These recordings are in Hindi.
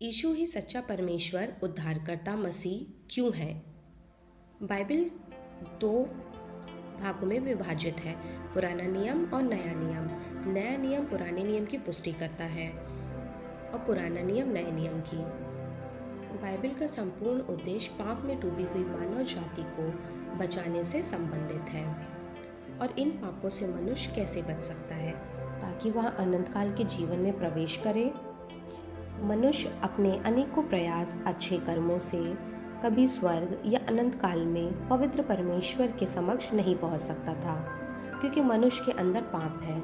यीशु ही सच्चा परमेश्वर उद्धारकर्ता मसीह क्यों है? बाइबल दो भागों में विभाजित है, पुराना नियम और नया नियम। नया नियम पुराने नियम की पुष्टि करता है और पुराना नियम नए नियम की। बाइबल का संपूर्ण उद्देश्य पाप में डूबी हुई मानव जाति को बचाने से संबंधित है और इन पापों से मनुष्य कैसे बच सकता है ताकि वह अनंत काल के जीवन में प्रवेश करे। मनुष्य अपने अनेकों प्रयास अच्छे कर्मों से कभी स्वर्ग या अनंत काल में पवित्र परमेश्वर के समक्ष नहीं पहुंच सकता था, क्योंकि मनुष्य के अंदर पाप है।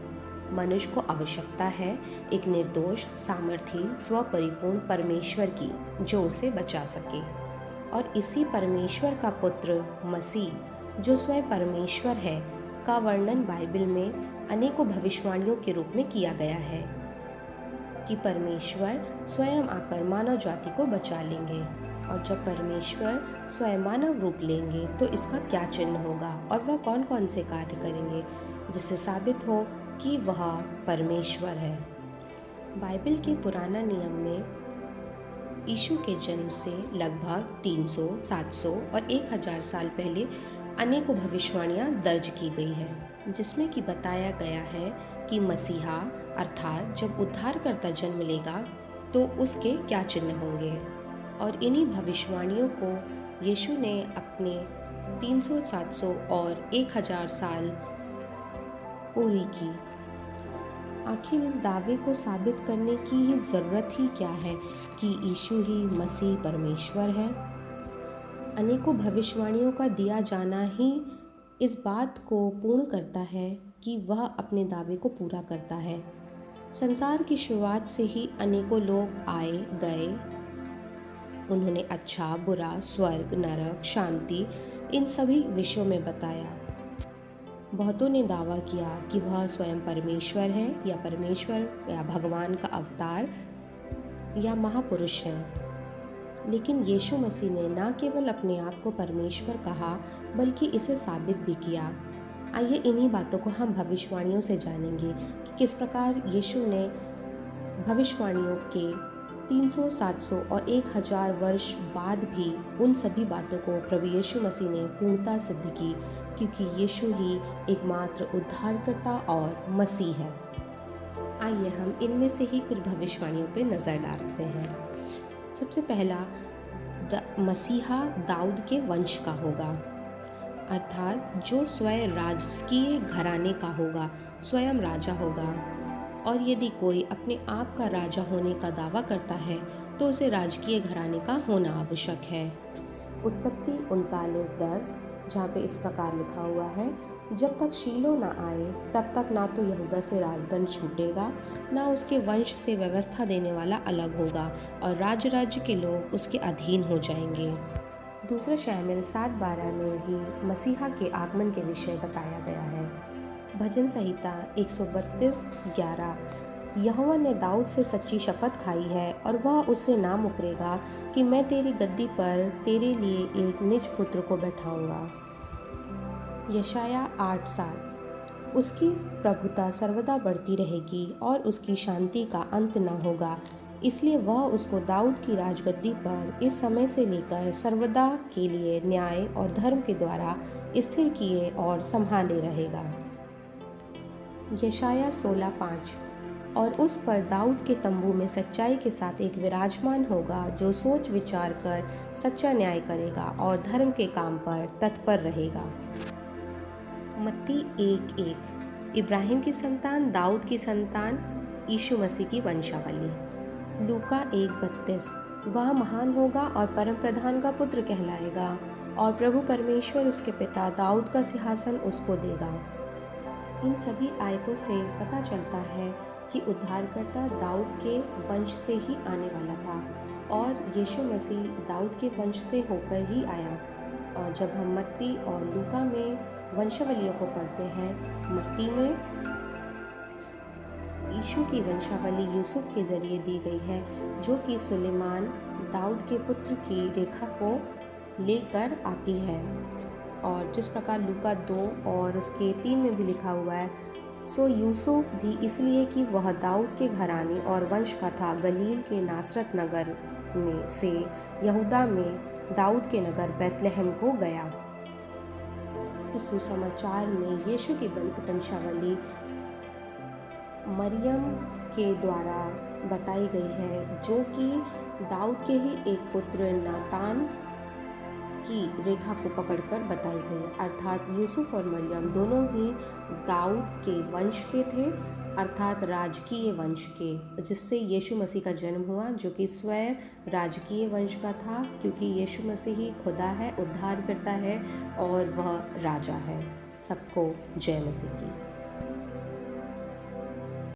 मनुष्य को आवश्यकता है एक निर्दोष, सामर्थी, स्वपरिपूर्ण परमेश्वर की जो उसे बचा सके। और इसी परमेश्वर का पुत्र मसीह, जो स्वयं परमेश्वर है, का वर्णन बाइबल में अनेकों भविष्यवाणियों के रूप में किया गया है कि परमेश्वर स्वयं आकर मानव जाति को बचा लेंगे। और जब परमेश्वर स्वयं मानव रूप लेंगे तो इसका क्या चिन्ह होगा और वह कौन कौन से कार्य करेंगे जिससे साबित हो कि वह परमेश्वर है। बाइबल के पुराना नियम में यीशु के जन्म से लगभग 300, 700 और 1000 साल पहले अनेकों भविष्यवाणियाँ दर्ज की गई हैं, जिसमें कि बताया गया है कि मसीहा अर्थात जब उद्धारकर्ता जन्म लेगा तो उसके क्या चिन्ह होंगे। और इन्हीं भविष्यवाणियों को यीशु ने अपने 300, 700 और 1000 साल पूरी की। आखिर इस दावे को साबित करने की ही ज़रूरत ही क्या है कि यीशु ही मसीह परमेश्वर है। अनेकों भविष्यवाणियों का दिया जाना ही इस बात को पूर्ण करता है कि वह अपने दावे को पूरा करता है। संसार की शुरुआत से ही अनेकों लोग आए गए। उन्होंने अच्छा, बुरा, स्वर्ग, नरक, शांति, इन सभी विषयों में बताया। बहुतों ने दावा किया कि वह स्वयं परमेश्वर हैं या परमेश्वर या भगवान का अवतार या महापुरुष हैं। लेकिन यीशु मसीह ने न केवल अपने आप को परमेश्वर कहा बल्कि इसे साबित भी किया। आइए इन्हीं बातों को हम भविष्यवाणियों से जानेंगे कि किस प्रकार यीशु ने भविष्यवाणियों के 300, 700 और 1000 वर्ष बाद भी उन सभी बातों को प्रभु यीशु मसीह ने पूर्णता सिद्ध की, क्योंकि यीशु ही एकमात्र उद्धारकर्ता और मसीह है। आइए हम इनमें से ही कुछ भविष्यवाणियों पर नज़र डालते हैं। सबसे पहला, मसीहा दाऊद के वंश का होगा, अर्थात जो स्वयं राजकीय घराने का होगा, स्वयं राजा होगा। और यदि कोई अपने आप का राजा होने का दावा करता है तो उसे राजकीय घराने का होना आवश्यक है। उत्पत्ति 39:10, जहाँ पे इस प्रकार लिखा हुआ है, जब तक शीलो न आए तब तक ना तो यहूदा से राजदंड छूटेगा, ना उसके वंश से व्यवस्था देने वाला अलग होगा, और राज्य के लोग उसके अधीन हो जाएंगे। दूसरा शमूएल 7:12 में ही मसीहा के आगमन के विषय बताया गया है। भजन संहिता 132:11, यहोवा ने दाऊद से सच्ची शपथ खाई है और वह उससे ना मुकरेगा कि मैं तेरी गद्दी पर तेरे लिए एक निज पुत्र को बैठाऊंगा। यशाया 8:7, उसकी प्रभुता सर्वदा बढ़ती रहेगी और उसकी शांति का अंत न होगा, इसलिए वह उसको दाऊद की राजगद्दी पर इस समय से लेकर सर्वदा के लिए न्याय और धर्म के द्वारा स्थिर किए और संभाले रहेगा। यशाया 16:5, और उस पर दाऊद के तंबू में सच्चाई के साथ एक विराजमान होगा जो सोच विचार कर सच्चा न्याय करेगा और धर्म के काम पर तत्पर रहेगा। मत्ती 1:1, इब्राहिम की संतान, दाऊद की संतान, यीशु मसीह की वंशावली। लूका 1:32, वह महान होगा और परम प्रधान का पुत्र कहलाएगा और प्रभु परमेश्वर उसके पिता दाऊद का सिंहासन उसको देगा। इन सभी आयतों से पता चलता है कि उद्धारकर्ता दाऊद के वंश से ही आने वाला था और यीशु मसीह दाऊद के वंश से होकर ही आया। और जब हम मत्ती और लूका में वंशावलियों को पढ़ते हैं, मत्ती में यीशु की वंशावली यूसुफ के जरिए दी गई है, जो कि सुलेमान दाऊद के पुत्र की रेखा को लेकर आती है। और जिस प्रकार लूका 2 और उसके 3 में भी लिखा हुआ है, सो यूसुफ भी इसलिए कि वह दाऊद के घराने और वंश का था। गलील के नासरत नगर में से यहूदा में दाऊद के नगर बैतलहम को गया। सुसमाचार में यीशु की वंशावली मरियम के द्वारा बताई गई है, जो कि दाऊद के ही एक पुत्र नातान की रेखा को पकड़कर बताई गई, अर्थात यूसुफ और मरियम दोनों ही दाऊद के वंश के थे, अर्थात राजकीय वंश के, जिससे यीशु मसीह का जन्म हुआ, जो कि स्वयं राजकीय वंश का था, क्योंकि यीशु मसीह ही खुदा है, उद्धार करता है और वह राजा है। सबको जय मसीह की।